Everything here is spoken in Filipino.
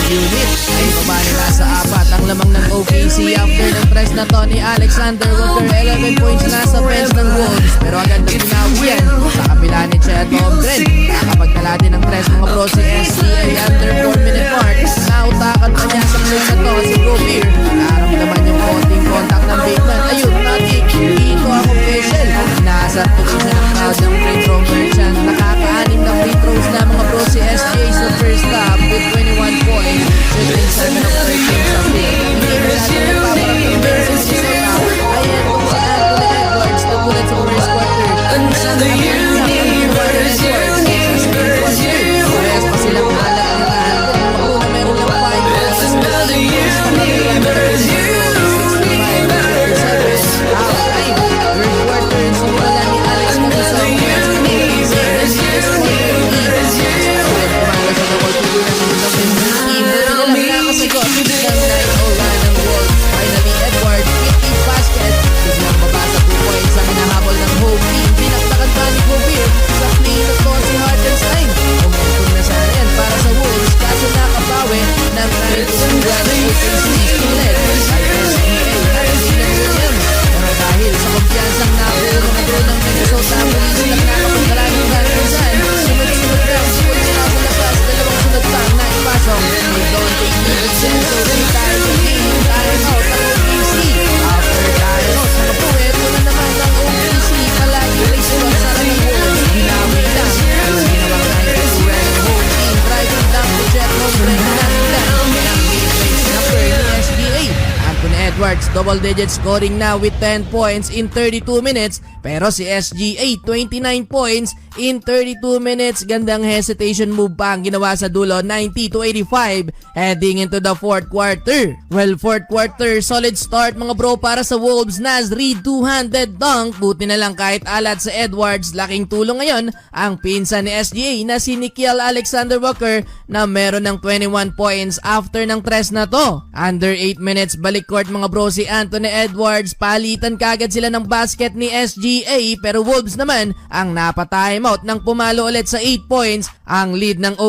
unit ay baba nila sa 4 ang lamang ng OKC after ng tres na to ni Alexander Walker. 11 points na sa bench ng Wolves pero agad na binawi yan sa kabila ni Chet Holmgren. Nakapagtala din ng tres mga bro si SGA under 4 minute mark. Nautakan pa niya sa play na to si Gobir. Naramdaman yung konting contact ng big man. Ayun, matik, dito ang official. Nasa position ng crowd ng free throw merchant. Nakaka-anim na free throws na mga bro si SGA sa first half with 21 points. Shooting 7 of 13 sa field. Hindi masyado nagpaparang ng Benson si Sena. Ayan kung si Anthony Edwards na bullet sa first quarter. Another universe, parehas pa silang halak ng Pagkuna meron lang 5 points. Another universe, Edwards double digit scoring na with 10 points in 32 minutes pero si SGA 29 points in 32 minutes. Gandang hesitation move pa ang ginawa sa dulo, 90-85 heading into the fourth quarter. Well, fourth quarter solid start mga bro para sa Wolves. Naz Reid two-handed dunk, buti na lang kahit alat sa Edwards. Laking tulong ngayon ang pinsan ni SGA na si Nickeil Alexander Walker na meron ng 21 points after ng tres na to. Under 8 minutes balik court mga bro si Anthony Edwards. Palitan kagad sila ng basket ni SGA pero Wolves naman ang napatime out nang pumalo ulit sa 8 points. Ang lead ng